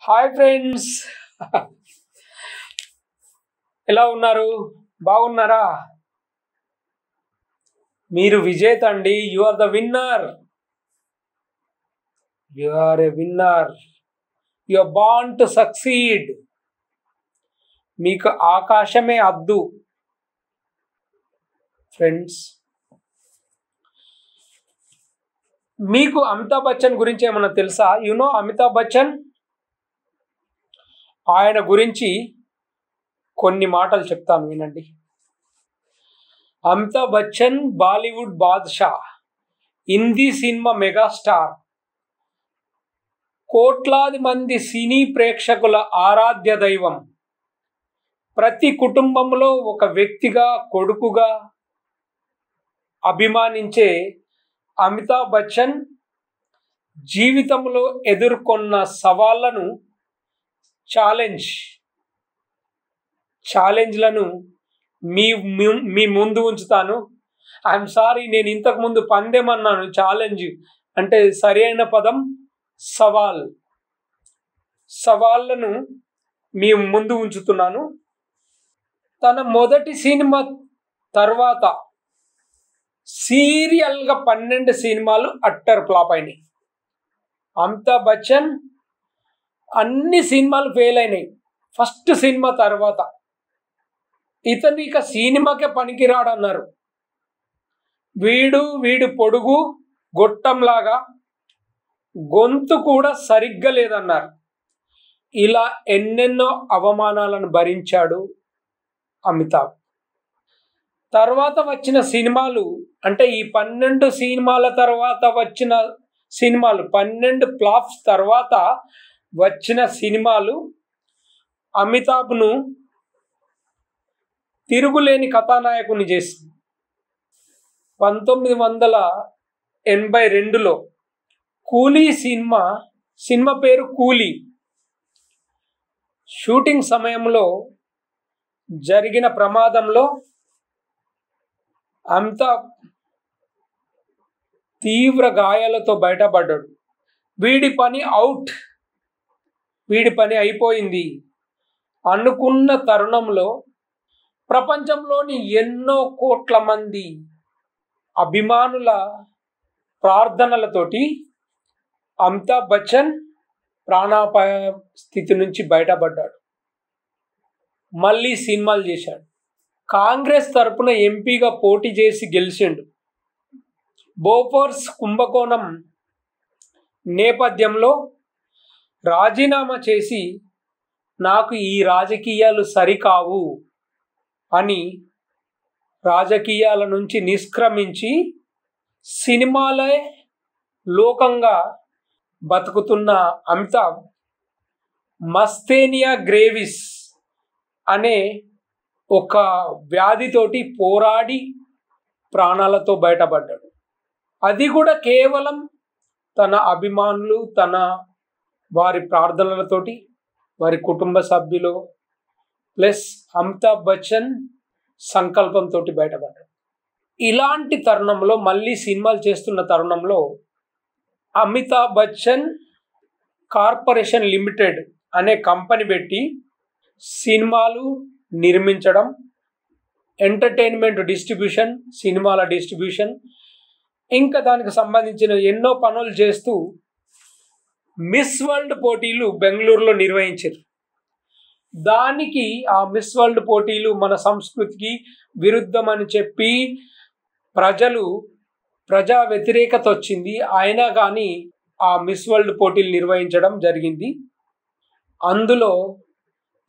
Hi friends, ఎలా ఉన్నారు? బాగున్నారా? మీరు విజేత అండి. You are the winner. You are a winner. You are born to succeed. మీకు ఆకాశమే అద్దు. ఫ్రెండ్స్, మీకు అమితాబ్ బచ్చన్ గురించి ఏమన్నా తెలుసా? అమితాబ్ బచ్చన్, ఆయన గురించి కొన్ని మాటలు చెప్తాను, వినండి. అమితాబ్ బచ్చన్ బాలీవుడ్ బాద్షా, హిందీ సినిమా మెగాస్టార్, కోట్లాది మంది సినీ ప్రేక్షకుల ఆరాధ్య దైవం. ప్రతి కుటుంబంలో ఒక వ్యక్తిగా, కొడుకుగా అభిమానించే అమితాబ్ బచ్చన్ జీవితంలో ఎదుర్కొన్న సవాళ్లను, ఛాలెంజ్లను మీ ముందు ఉంచుతాను. ఐఎమ్ సారీ, నేను ఇంతకుముందు పందెం అన్నాను. ఛాలెంజ్ అంటే సరైన పదం సవాళ్లను మీ ముందు ఉంచుతున్నాను. తన మొదటి సినిమా తర్వాత సీరియల్గా 12 సినిమాలు అట్టర్ ఫ్లాప్ అయినాయి. అమితాబ్ బచ్చన్ అన్ని సినిమాలు ఫెయిల్ అయినాయి. ఫస్ట్ సినిమా తర్వాత ఇతను ఇక సినిమాకే పనికిరాడన్నారు. వీడు పొడుగు గొట్టంలాగా, గొంతు కూడా సరిగ్గా లేదన్నారు. ఇలా ఎన్నెన్నో అవమానాలను భరించాడు అమితాబ్. తర్వాత వచ్చిన సినిమాలు, అంటే ఈ 12 సినిమాల తర్వాత వచ్చిన సినిమాలు, 12 ఫ్లాప్స్ తర్వాత వచ్చిన సినిమాలు అమితాబ్ను తిరుగులేని కథానాయకుని చేసింది. 1982లో కూలీ సినిమా పేరు కూలీ షూటింగ్ సమయంలో జరిగిన ప్రమాదంలో అమితాబ్ తీవ్ర గాయాలతో బయటపడ్డాడు. వీడి పని అయిపోయింది అనుకున్న తరుణంలో ప్రపంచంలోని ఎన్నో కోట్ల మంది అభిమానుల ప్రార్థనలతోటి అమితాబ్ బచ్చన్ ప్రాణాపాయ స్థితి నుంచి బయటపడ్డాడు. మళ్ళీ సినిమాలు చేశాడు. కాంగ్రెస్ తరపున ఎంపీగా పోటీ చేసి గెలిచిండు. బోఫోర్స్ కుంభకోణం నేపథ్యంలో రాజీనామా చేసి, నాకు ఈ రాజకీయాలు సరికావు అని రాజకీయాల నుంచి నిష్క్రమించి సినిమాలే లోకంగా బతుకుతున్న అమితాబ్ మస్తేనియా గ్రేవిస్ అనే ఒక వ్యాధితోటి పోరాడి ప్రాణాలతో బయటపడ్డాడు. అది కూడా కేవలం తన అభిమానులు, వారి ప్రార్థనలతోటి, వారి కుటుంబ సభ్యులు ప్లస్ అమితాబ్ బచ్చన్ సంకల్పంతో బయటపడ్డాడు. ఇలాంటి తరుణంలో, మళ్ళీ సినిమాలు చేస్తున్న తరుణంలో అమితాబ్ బచ్చన్ కార్పొరేషన్ లిమిటెడ్ అనే కంపెనీ పెట్టి సినిమాలు నిర్మించడం, ఎంటర్టైన్మెంట్ డిస్ట్రిబ్యూషన్, సినిమాల డిస్ట్రిబ్యూషన్, ఇంకా దానికి సంబంధించిన ఎన్నో పనులు చేస్తూ మిస్ వరల్డ్ పోటీలు బెంగళూరులో నిర్వహించారు. దానికి ఆ మిస్ వరల్డ్ పోటీలు మన సంస్కృతికి విరుద్ధం అని చెప్పి ప్రజా వ్యతిరేకత వచ్చింది. అయినా కానీ ఆ మిస్ వరల్డ్ పోటీలు నిర్వహించడం జరిగింది. అందులో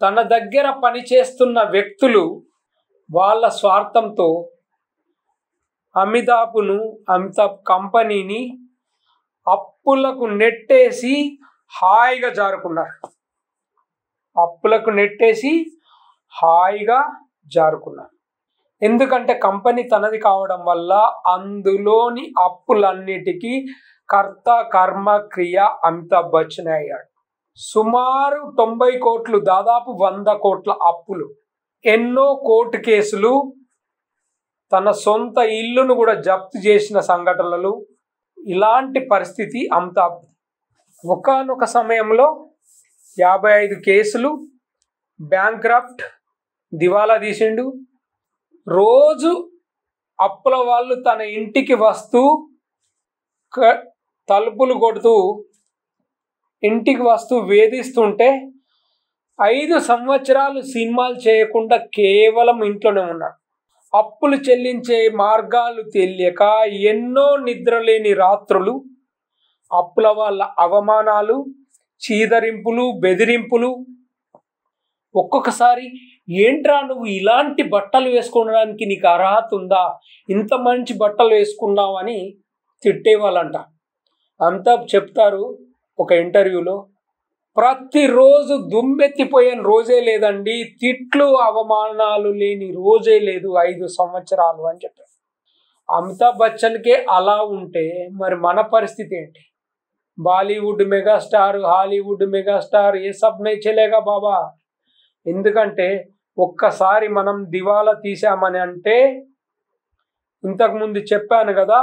తన దగ్గర పనిచేస్తున్న వ్యక్తులు వాళ్ళ స్వార్థంతో అమితాబ్ కంపెనీని అప్పులకు నెట్టేసి హాయిగా జారుకున్నారు. ఎందుకంటే కంపెనీ తనది కావడం వల్ల అందులోని అప్పులన్నిటికీ కర్త కర్మ క్రియ అమితాబ్ బచ్చన్ అయ్యాడు. సుమారు 90 కోట్లు, దాదాపు 100 కోట్ల అప్పులు, ఎన్నో కోర్టు కేసులు, తన సొంత ఇల్లును కూడా జప్తు చేసిన సంఘటనలు, ఇలాంటి పరిస్థితి అమితాబ్. ఒకానొక సమయంలో 55 కేసులు, బ్యాంక్రప్ట్, దివాలా తీసిండు. రోజు అప్పుల వాళ్ళు తన ఇంటికి వస్తూ తలుపులు కొడుతూ ఇంటికి వస్తూ వేధిస్తుంటే 5 సంవత్సరాలు సినిమాలు చేయకుండా కేవలం ఇంట్లోనే ఉన్నాడు. అప్పులు చెల్లించే మార్గాలు తెలియక ఎన్నో నిద్రలేని రాత్రులు, అప్పుల వాళ్ళ అవమానాలు, చీదరింపులు, బెదిరింపులు. ఒక్కొక్కసారి ఏంట్రా నువ్వు ఇలాంటి బట్టలు వేసుకోవడానికి నీకు అర్హత ఉందా, ఇంత మంచి బట్టలు వేసుకున్నావు అని తిట్టేవాళ్ళంట. అంతా చెప్తారు ఒక ఇంటర్వ్యూలో, ప్రతిరోజు దుమ్మెత్తిపోయిన రోజే లేదండి, తిట్లు అవమానాలు లేని రోజే లేదు 5 సంవత్సరాలు అని చెప్పారు. అమితాబ్ బచ్చన్కే అలా ఉంటే మరి మన పరిస్థితి ఏంటి? బాలీవుడ్ మెగాస్టార్, హాలీవుడ్ మెగాస్టార్, ఏ సబ్ నై చలేగా బాబా. ఎందుకంటే ఒక్కసారి మనం దివాలా తీసామని అంటే, ఇంతకుముందు చెప్పాను కదా,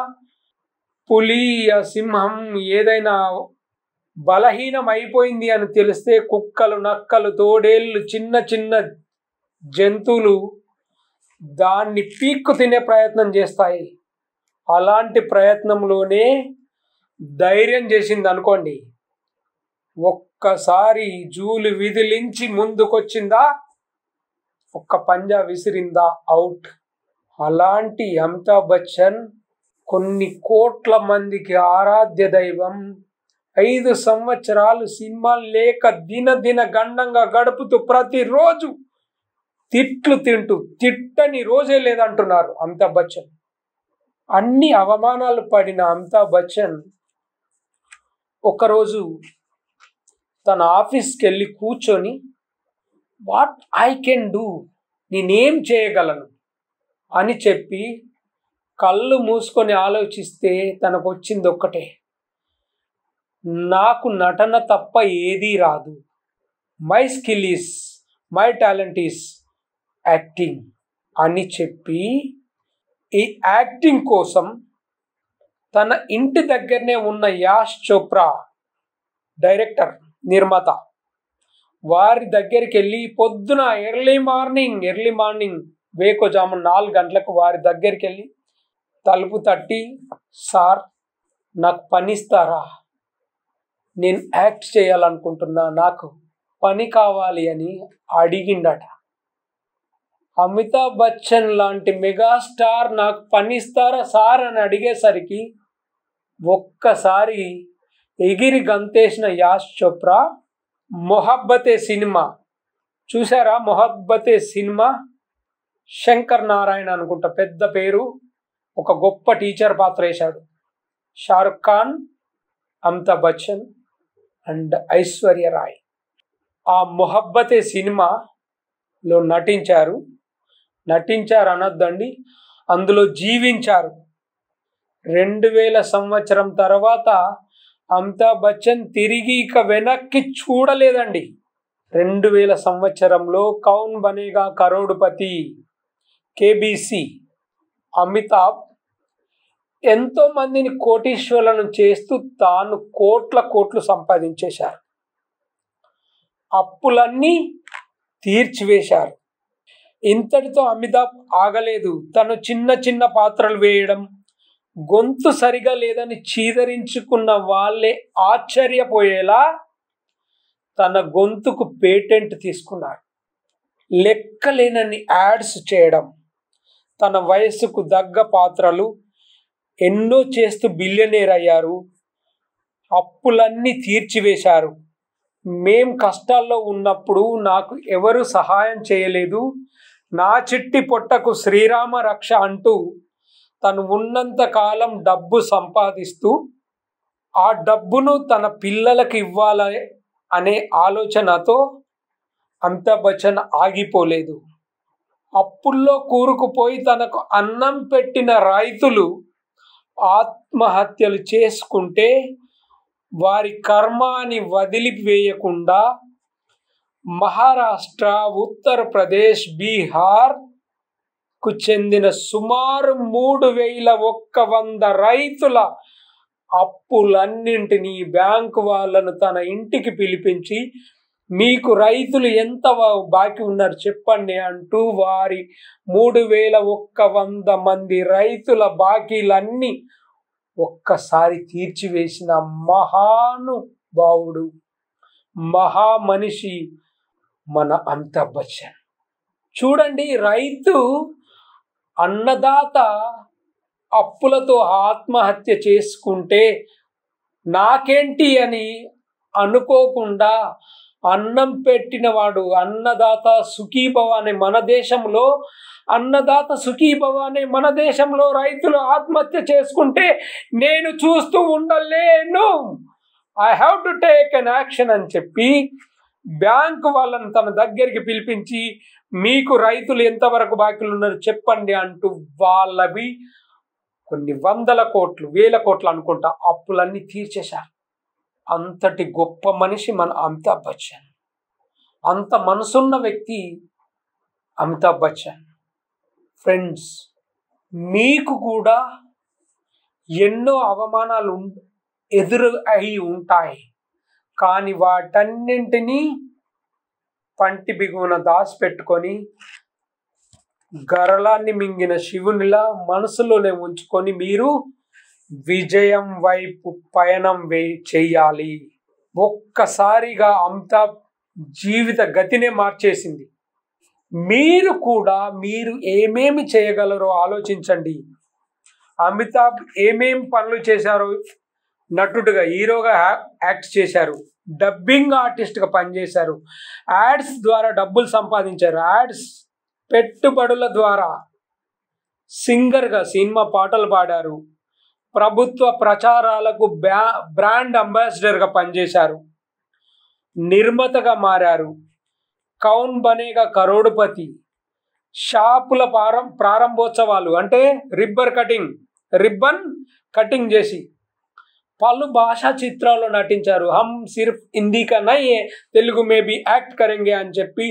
పులి సింహం ఏదైనా బలహీనం అయిపోయింది అని తెలిస్తే కుక్కలు, నక్కలు, తోడేళ్ళు, చిన్న చిన్న జంతువులు దాన్ని పీక్కు తినే ప్రయత్నం చేస్తాయి. అలాంటి ప్రయత్నంలోనే ధైర్యం చేసింది అనుకోండి, ఒక్కసారి జూలు విదిలించి ముందుకొచ్చిందా, ఒక్క పంజా విసిరిందా, అవుట్. అలాంటి అమితాబ్ బచ్చన్ కొన్ని కోట్ల మందికి ఆరాధ్య దైవం. 5 సంవత్సరాలు సినిమాలు లేక దిన గండంగా గడుపుతూ ప్రతిరోజు తిట్లు తింటూ తిట్టని రోజే లేదంటున్నారు అమితాబ్ బచ్చన్. అన్ని అవమానాలు పడిన అమితాబ్ బచ్చన్ ఒకరోజు తన ఆఫీస్కి వెళ్ళి కూర్చొని, వాట్ ఐ కెన్ డూ, నేనేం చేయగలను అని చెప్పి కళ్ళు మూసుకొని ఆలోచిస్తే తనకు వచ్చింది ఒక్కటే, నాకు నటన తప్ప ఏదీ రాదు, my skill is, my talent is acting అని చెప్పి ఈ యాక్టింగ్ కోసం తన ఇంటి దగ్గరనే ఉన్న యాష్ చోప్రా డైరెక్టర్, నిర్మాత, వారి దగ్గరికి వెళ్ళి పొద్దున ఎర్లీ మార్నింగ్ వేకోజామున 4 గంటలకు వారి దగ్గరికి వెళ్ళి తలుపు తట్టి, సార్ నాకు పని ఇస్తారా, నేను యాక్ట్ చేయాలనుకుంటున్నా, నాకు పని కావాలి అని అడిగిండట. అమితాబ్ బచ్చన్ లాంటి మెగాస్టార్ నాకు పని ఇస్తారా సార్ అని అడిగేసరికి ఒక్కసారి ఎగిరి గంతేసిన యాష్ చోప్రా మొహబ్బతే సినిమా చూసారా? మొహబ్బతే సినిమా శంకర్ నారాయణ అనుకుంటా పెద్ద పేరు, ఒక గొప్ప టీచర్ పాత్ర వేశాడు. షారుఖ్ ఖాన్, అమితాబ్ బచ్చన్ అండ్ ఐశ్వర్య రాయ్ ఆ మొహబ్బతే సినిమాలో నటించారు అనొద్దండి, అందులో జీవించారు. 2000 సంవత్సరం తర్వాత అమితాబ్ బచ్చన్ తిరిగి ఇక వెనక్కి చూడలేదండి. 2000 సంవత్సరంలో కౌన్ బనేగా కరోడ్పతి, కేబీసీ, అమితాబ్ ఎంతో మందిని కోటీశ్వరులను చేస్తూ తాను కోట్లు సంపాదించేశారు. అప్పులన్నీ తీర్చివేశారు. ఇంతటితో అమితాబ్ ఆగలేదు. తను చిన్న పాత్రలు వేయడం, గొంతు సరిగా లేదని చీదరించుకున్న వాళ్ళే ఆశ్చర్యపోయేలా తన గొంతుకు పేటెంట్ తీసుకున్నారు. లెక్కలేనన్ని యాడ్స్ చేయడం, తన వయస్సుకు దగ్గ పాత్రలు ఎన్నో చేస్తూ బిలియనీర్ అయ్యారు. అప్పులన్నీ తీర్చివేశారు. మేం కష్టాల్లో ఉన్నప్పుడు నాకు ఎవరు సహాయం చేయలేదు, నా చిట్టి పొట్టకు శ్రీరామ రక్ష అంటూ తను ఉన్నంత కాలం డబ్బు సంపాదిస్తూ ఆ డబ్బును తన పిల్లలకు ఇవ్వాలి అనే ఆలోచనతో అమితాబ్ బచ్చన్ ఆగిపోలేదు. అప్పుల్లో కూరుకుపోయి తనకు అన్నం పెట్టిన రైతులు ఆత్మహత్యలు చేసుకుంటే వారి కర్మాని వదిలివేయకుండా మహారాష్ట్ర, ఉత్తరప్రదేశ్, బీహార్కు చెందిన సుమారు 3100 రైతుల అప్పులన్నింటినీ బ్యాంకు వాళ్ళను తన ఇంటికి పిలిపించి మీకు రైతులు ఎంత బాకీ ఉన్నారు చెప్పండి అంటూ వారి 3100 మంది రైతుల బాకీలన్నీ ఒక్కసారి తీర్చివేసిన మహానుభావుడు, మహామనిషి మన అమితాబ్ బచ్చన్. చూడండి, రైతు అన్నదాత అప్పులతో ఆత్మహత్య చేసుకుంటే నాకేంటి అని అనుకోకుండా అన్నం పెట్టినవాడు, అన్నదాత సుఖీభవ అనే మన దేశంలో, అన్నదాత సుఖీభవ అనే మన దేశంలో రైతులు ఆత్మహత్య చేసుకుంటే నేను చూస్తూ ఉండలేను, I have to take an action అని చెప్పి బ్యాంకు వాళ్ళని తన దగ్గరికి పిలిపించి మీకు రైతులు ఎంతవరకు బాకీలు ఉన్నారు చెప్పండి అంటూ వాళ్ళవి కొన్ని 100 కోట్లు 1000 కోట్లు అనుకుంటా అప్పులన్నీ తీర్చేశారు. అంతటి గొప్ప మనిషి మన అమితాబ్ బచ్చన్. అంత మనసున్న వ్యక్తి అమితాబ్ బచ్చన్. ఫ్రెండ్స్, మీకు కూడా ఎన్నో అవమానాలు ఎదురు అయి ఉంటాయి, కానీ వాటన్నింటినీ పంటి బిగువన దాచిపెట్టుకొని గరళాన్ని మింగిన శివునిలా మనసులోనే ఉంచుకొని మీరు విజయం వైపు పయనం చెయ్యాలి. ఒక్కసారిగా అమితాబ్ జీవిత గతినే మార్చేసింది. మీరు కూడా మీరు ఏమేమి చేయగలరో ఆలోచించండి. అమితాబ్ ఏమేం పనులు చేశారో, నటుడుగా హీరోగా యాక్ట్ చేశారు, డబ్బింగ్ ఆర్టిస్ట్గా పనిచేశారు, యాడ్స్ ద్వారా డబ్బులు సంపాదించారు, యాడ్స్ పెట్టుబడుల ద్వారా సింగర్గా సినిమా పాటలు పాడారు, ప్రభుత్వ ప్రచారాలకు బ్రాండ్ అంబాసిడర్గా పనిచేశారు, నిర్మాతగా మారారు, కౌన్ బనేగా కరోడుపతి, షాపుల ప్రారంభోత్సవాలు అంటే రిబ్బన్ కటింగ్ చేసి పలు భాషా చిత్రాల్లో నటించారు. హమ్ సిర్ఫ్ హిందీ కా నహీ తెలుగు మే బి యాక్ట్ కరెంగే అని చెప్పి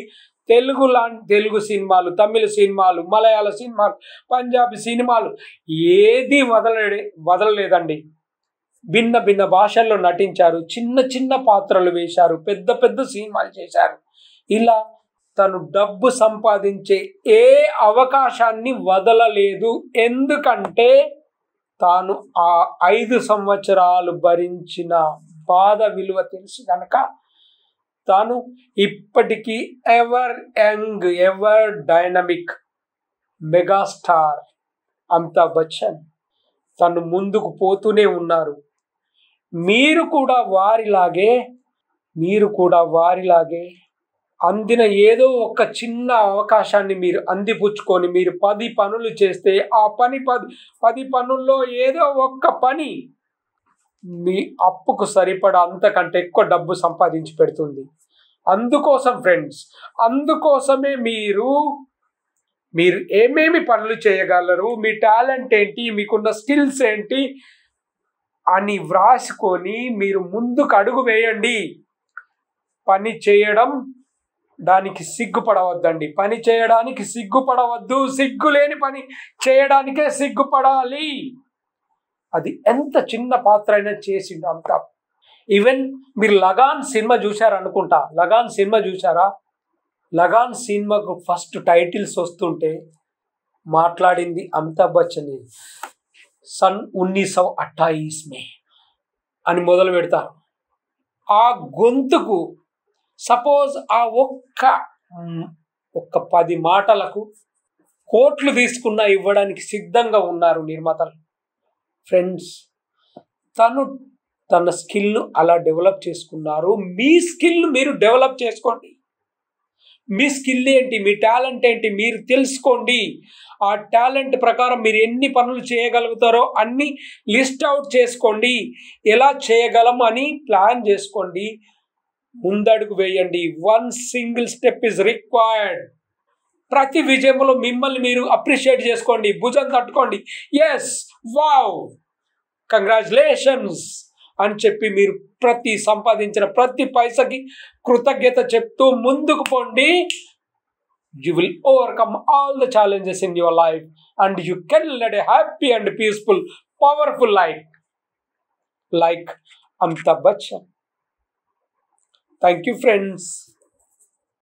తెలుగు సినిమాలు, తమిళ సినిమాలు, మలయాళ సినిమాలు, పంజాబీ సినిమాలు ఏది వదలలేదండి. భిన్న భిన్న భాషల్లో నటించారు, చిన్న చిన్న పాత్రలు వేశారు, పెద్ద పెద్ద సినిమాలు చేశారు. ఇలా తను డబ్బు సంపాదించే ఏ అవకాశాన్ని వదలలేదు. ఎందుకంటే తాను ఆ 5 సంవత్సరాలు భరించిన బాధ విలువ తెలుసు కనుక తాను ఇప్పటికీ ever young, ever dynamic megastar Amitabh Bachchan తను ముందుకు పోతూనే ఉన్నారు. మీరు కూడా వారిలాగే అందిన ఏదో ఒక చిన్న అవకాశాన్ని మీరు అందిపుచ్చుకొని మీరు 10 పనులు చేస్తే ఆ 10 పనుల్లో ఏదో ఒక్క పని మీ అప్పుకు సరిపడా అంతకంటే ఎక్కువ డబ్బు సంపాదించి పెడుతుంది. అందుకోసం ఫ్రెండ్స్, అందుకోసమే మీరు ఏమేమి పనులు చేయగలరు, మీ టాలెంట్ ఏంటి, మీకున్న స్కిల్స్ ఏంటి అని వ్రాసుకొని మీరు ముందుకు అడుగు వేయండి. పని చేయడం దానికి సిగ్గుపడవద్దండి. పని చేయడానికి సిగ్గుపడవద్దు. సిగ్గులేని పని చేయడానికే సిగ్గుపడాలి. అది ఎంత చిన్న పాత్ర అయినా చేసిండు అమితాబ్. ఈవెన్ మీరు లగాన్ సినిమా చూశారనుకుంటా. లగాన్ సినిమా చూసారా? లగాన్ సినిమాకు ఫస్ట్ టైటిల్స్ వస్తుంటే మాట్లాడింది అమితాబ్ బచ్చన్. సన్ 1928 మే అని మొదలు పెడతారు. ఆ గొంతుకు సపోజ్ ఆ ఒక్క 10 మాటలకు కోట్లు తీసుకున్నా ఇవ్వడానికి సిద్ధంగా ఉన్నారు నిర్మాతలు. ఫ్రెండ్స్, తన స్కిల్ అలా డెవలప్ చేసుకున్నారు. మీ స్కిల్ మీరు డెవలప్ చేసుకోండి. మీ స్కిల్ ఏంటి, మీ టాలెంట్ ఏంటి మీరు తెలుసుకోండి. ఆ టాలెంట్ ప్రకారం మీరు ఎన్ని పనులు చేయగలుగుతారో అన్ని లిస్ట్ అవుట్ చేసుకోండి. ఎలా చేయగలం అని ప్లాన్ చేసుకోండి. ముందడుగు వేయండి. 1 సింగిల్ స్టెప్ ఇస్ రిక్వైర్డ్. ప్రతి విజయంలో మిమ్మల్ని మీరు అప్రిషియేట్ చేసుకోండి. భుజం తట్టుకోండి. ఎస్, వావ్, కంగ్రాచులేషన్స్ అని చెప్పి మీరు సంపాదించిన ప్రతి పైసకి కృతజ్ఞత చెప్తూ ముందుకు పోండి. You will overcome all the challenges in your life and you can lead a happy and peaceful, powerful life like Amitabh Bachchan. Thank you friends.